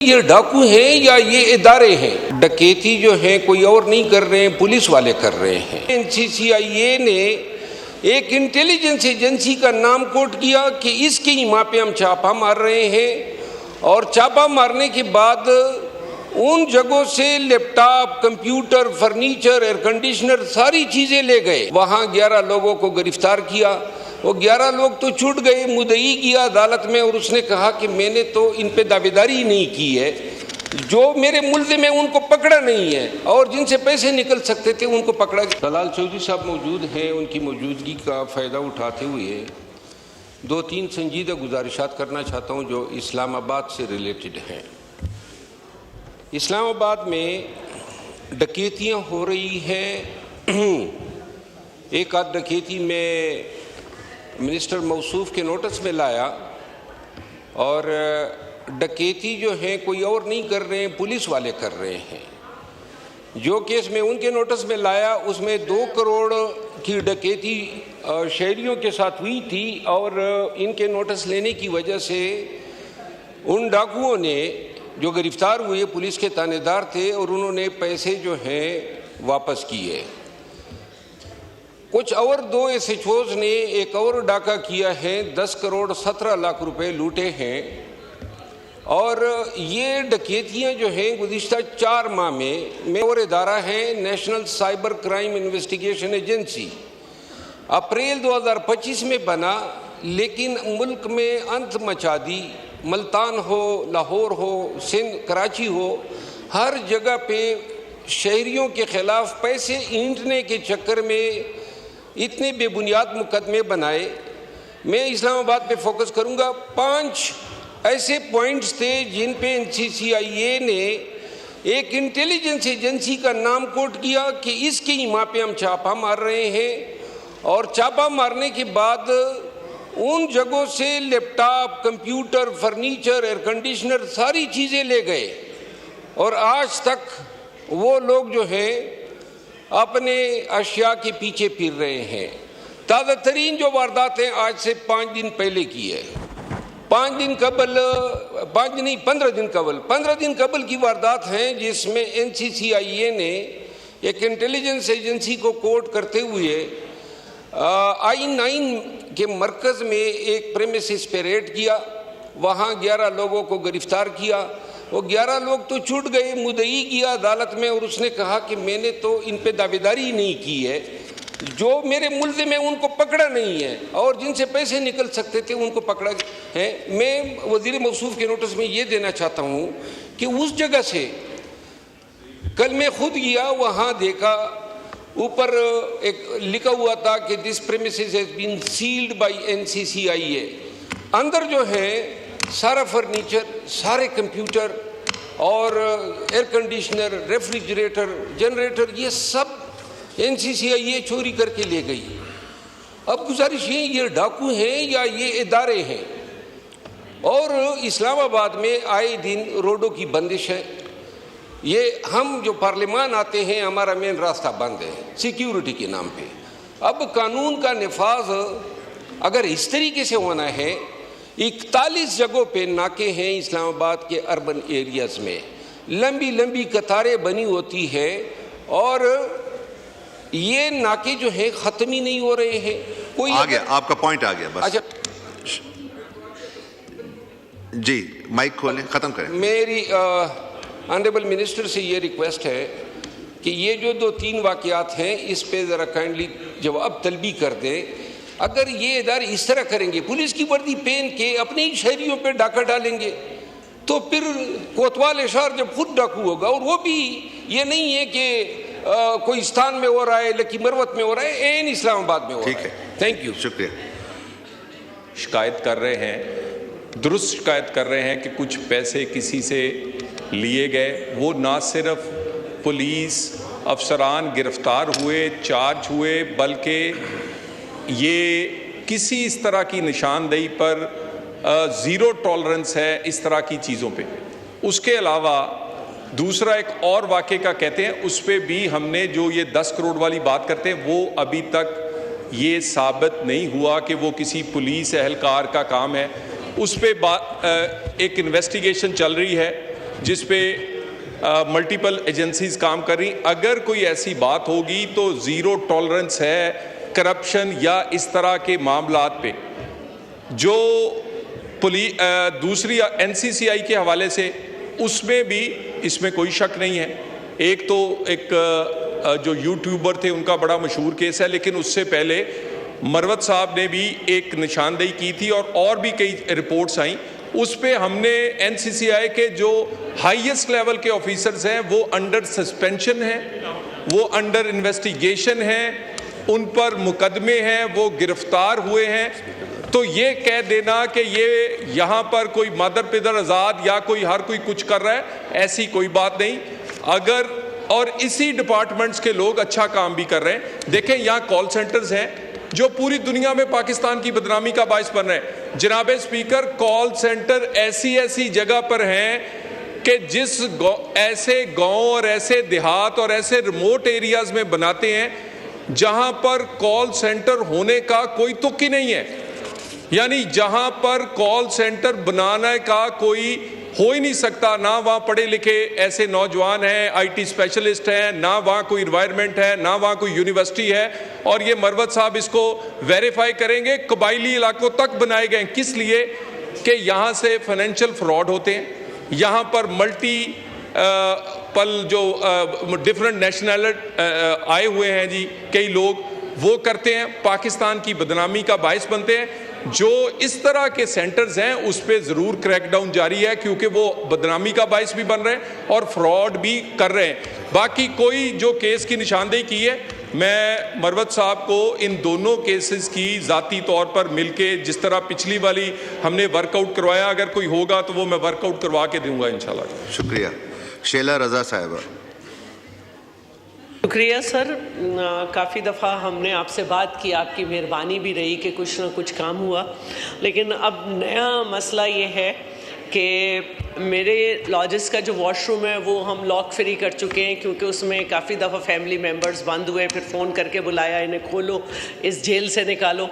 ये डाकू हैं या ये इदारे हैं? डकैती जो है कोई और नहीं कर रहे हैं, पुलिस वाले कर रहे हैं। NCCIA ने एक इंटेलिजेंस एजेंसी का नाम कोट किया कि इसके ईमा पे हम छापा मार रहे हैं, और छापा मारने के बाद उन जगहों से laptop, computer, furniture, air conditioner सारी चीज़ें ले गए। वहाँ 11 लोगों को गिरफ्तार किया। वो 11 लोग तो छूट गए। मुद्दई गया अदालत में और उसने कहा कि मैंने तो इन पे दावेदारी नहीं की है, जो मेरे मुल्ज़िम हैं उनको पकड़ा नहीं है, और जिनसे पैसे निकल सकते थे उनको पकड़ा गया। दलाल चौधरी साहब मौजूद हैं, उनकी मौजूदगी का फ़ायदा उठाते हुए 2-3 संजीदा गुजारिशात करना चाहता हूँ जो इस्लामाबाद से रिलेटेड हैं। इस्लामाबाद में डकैतियाँ हो रही हैं। एक आध डकैती में मिनिस्टर मौसूफ के नोटिस में लाया, और डकैती जो है कोई और नहीं कर रहे हैं, पुलिस वाले कर रहे हैं। जो केस में उनके नोटिस में लाया उसमें 2 करोड़ की डकैती शहरियों के साथ हुई थी, और इनके नोटिस लेने की वजह से उन डाकुओं ने जो गिरफ्तार हुए पुलिस के थानेदार थे, और उन्होंने पैसे जो हैं वापस किए। कुछ और 2 SHOs ने एक और डाका किया है, 10 करोड़ 17 लाख रुपए लूटे हैं। और ये डकैतियाँ जो हैं गुज़िश्ता 4 माह में और इदारा है national cyber crime investigation agency. April 2025 में बना, लेकिन मुल्क में अंत मचा दी। मुल्तान हो, लाहौर हो, सिंध, कराची हो, हर जगह पे शहरियों के ख़िलाफ़ पैसे ईंटने के चक्कर में इतने बेबुनियाद मुकदमे बनाए। मैं इस्लामाबाद पे फोकस करूंगा। 5 ऐसे पॉइंट्स थे जिन पे NCCIA ने एक इंटेलिजेंस एजेंसी का नाम कोट किया कि इसके ईमा पे हम छापा मार रहे हैं, और छापा मारने के बाद उन जगहों से laptop, computer, furniture, air conditioner सारी चीज़ें ले गए, और आज तक वो लोग जो हैं अपने अशिया के पीछे फिर रहे हैं। ताज़ा तरीन जो वारदातें आज से 5 दिन पहले की है, 15 दिन कबल की वारदात हैं, जिसमें NCCIA ने एक इंटेलिजेंस एजेंसी को कोट करते हुए I-9 के मरकज़ में एक प्रेमिसेस पे रेड किया। वहाँ 11 लोगों को गिरफ्तार किया। वो 11 लोग तो छूट गए। मुद्दई गया अदालत में और उसने कहा कि मैंने तो इन पे दावेदारी नहीं की है, जो मेरे मुल्ज़िम हैं उनको पकड़ा नहीं है, और जिनसे पैसे निकल सकते थे उनको पकड़ा है। मैं वज़ीर मौसूफ के नोटिस में ये देना चाहता हूँ कि उस जगह से कल मैं खुद गया, वहाँ देखा ऊपर एक लिखा हुआ था कि this premises has been sealed by NCCIA। अंदर जो है सारा फर्नीचर, सारे कंप्यूटर और एयर कंडीशनर, रेफ्रिजरेटर, जनरेटर, ये सब NCCIA चोरी करके ले गई। अब गुजारिश है, ये डाकू हैं या ये इदारे हैं? और इस्लामाबाद में आए दिन रोडों की बंदिश है। ये हम जो पार्लियामान आते हैं, हमारा मेन रास्ता बंद है सिक्योरिटी के नाम पे। अब कानून का नफाज अगर इस तरीके से होना है, 41 जगहों पे नाके हैं इस्लामाबाद के अर्बन एरियाज में, लंबी लंबी कतारें बनी होती है, और ये नाके जो है ख़त्म ही नहीं हो रहे हैं। कोई आ गया, आपका पॉइंट आ गया बस। अच्छा जी, माइक खोलें, ख़त्म करें। मेरी ऑनरेबल मिनिस्टर से ये रिक्वेस्ट है कि ये जो 2-3 वाक़यात हैं इस पे ज़रा काइंडली जवाब तलबी कर दें। अगर ये इदारे इस तरह करेंगे, पुलिस की वर्दी पहन के अपने ही शहरियों पे डाका डालेंगे, तो फिर कोतवाल शहर जब खुद डाकू होगा, और वो भी ये नहीं है कि कोई स्थान में हो रहा है, लकी मरवत में हो रहा है, एन इस्लामाबाद में हो रहा है। ठीक है, थैंक यू, शुक्रिया। शिकायत कर रहे हैं, दुरुस्त शिकायत कर रहे हैं कि कुछ पैसे किसी से लिए गए। वो ना सिर्फ पुलिस अफसरान गिरफ्तार हुए, चार्ज हुए, बल्कि ये किसी इस तरह की निशानदेही पर ज़ीरो टॉलरेंस है इस तरह की चीज़ों पे। उसके अलावा दूसरा एक और वाक़े का कहते हैं, उस पर भी हमने जो ये 10 करोड़ वाली बात करते हैं, वो अभी तक ये साबित नहीं हुआ कि वो किसी पुलिस एहलकार का काम है। उस पर एक इन्वेस्टिगेशन चल रही है। जिस पे मल्टीपल एजेंसीज काम कर रही। अगर कोई ऐसी बात होगी तो ज़ीरो टॉलरेंस है करप्शन या इस तरह के मामलात पे। जो दूसरी NCCI के हवाले से उसमें भी इसमें कोई शक नहीं है। एक जो यूट्यूबर थे उनका बड़ा मशहूर केस है, लेकिन उससे पहले मरवत साहब ने भी एक निशानदेही की थी और भी कई रिपोर्ट्स आई। उस पे हमने NCCI के जो हाईएस्ट लेवल के ऑफिसर्स हैं वो अंडर सस्पेंशन हैं, वो अंडर इन्वेस्टिगेशन हैं, उन पर मुकदमे हैं, वो गिरफ्तार हुए हैं। तो ये कह देना कि ये यहाँ पर कोई मादर पिदर आज़ाद या कोई हर कोई कुछ कर रहा है, ऐसी कोई बात नहीं। अगर और इसी डिपार्टमेंट्स के लोग अच्छा काम भी कर रहे हैं। देखें, यहाँ कॉल सेंटर्स हैं जो पूरी दुनिया में पाकिस्तान की बदनामी का बायस बन रहे हैं। जनाब स्पीकर, कॉल सेंटर ऐसी जगह पर हैं कि जिस ऐसे गांव और ऐसे देहात और ऐसे रिमोट एरियाज में बनाते हैं जहां पर कॉल सेंटर होने का कोई तुक ही नहीं है। यानी जहां पर कॉल सेंटर बनाने का कोई हो ही नहीं सकता, ना वहाँ पढ़े लिखे ऐसे नौजवान हैं, IT स्पेशलिस्ट हैं, ना वहाँ कोई इन्वायरमेंट है, ना वहाँ कोई यूनिवर्सिटी है। और ये मरवत साहब इसको वेरीफाई करेंगे, कबायली इलाकों तक बनाए गए। किस लिए? कि यहाँ से फाइनेंशियल फ्रॉड होते हैं, यहाँ पर मल्टीपल जो डिफरेंट नेशनलिटी आए हुए हैं जी कई लोग, वो करते हैं, पाकिस्तान की बदनामी का बायस बनते हैं। जो इस तरह के सेंटर्स हैं उस पर ज़रूर क्रैकडाउन जारी है, क्योंकि वो बदनामी का बायस भी बन रहे हैं और फ्रॉड भी कर रहे हैं। बाकी कोई जो केस की निशानदेही की है, मैं मरवत साहब को इन दोनों केसेस की ज़ाती तौर पर मिलके, जिस तरह पिछली वाली हमने वर्कआउट करवाया, अगर कोई होगा तो वो मैं वर्कआउट करवा के दूंगा इंशाल्लाह। शुक्रिया। शेला रजा साहिबा। शुक्रिया सर। काफ़ी दफ़ा हमने आपसे बात की, आपकी मेहरबानी भी रही कि कुछ ना कुछ काम हुआ। लेकिन अब नया मसला ये है कि मेरे लॉजेस का जो वॉशरूम है वो हम लॉक फ्री कर चुके हैं, क्योंकि उसमें काफ़ी दफ़ा फैमिली मेम्बर्स बंद हुए, फिर फ़ोन करके बुलाया, इन्हें खोलो, इस जेल से निकालो।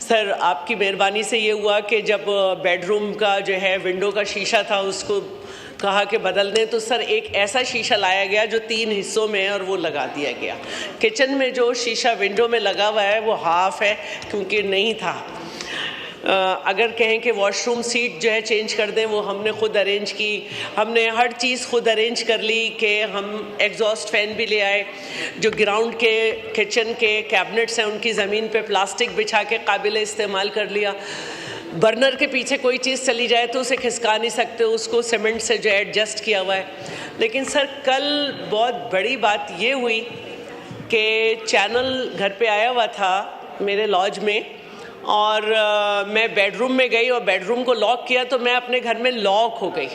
सर, आपकी मेहरबानी से ये हुआ कि जब बेडरूम का जो है विंडो का शीशा था उसको कहा कि बदल दें, तो सर एक ऐसा शीशा लाया गया जो 3 हिस्सों में है और वो लगा दिया गया। किचन में जो शीशा विंडो में लगा हुआ है वो हाफ है, क्योंकि नहीं था। अगर कहें कि वॉशरूम सीट जो है चेंज कर दें, वो हमने खुद अरेंज की, हमने हर चीज़ खुद अरेंज कर ली कि हम एग्जॉस्ट फैन भी ले आए। जो ग्राउंड के किचन के कैबिनेट्स हैं उनकी ज़मीन पे प्लास्टिक बिछा के काबिल इस्तेमाल कर लिया। बर्नर के पीछे कोई चीज़ चली जाए तो उसे खिसका नहीं सकते, उसको सीमेंट से जो एडजस्ट किया हुआ है। लेकिन सर कल बहुत बड़ी बात ये हुई कि चैनल घर पे आया हुआ था मेरे लॉज में, और मैं बेडरूम में गई और बेडरूम को लॉक किया तो मैं अपने घर में लॉक हो गई।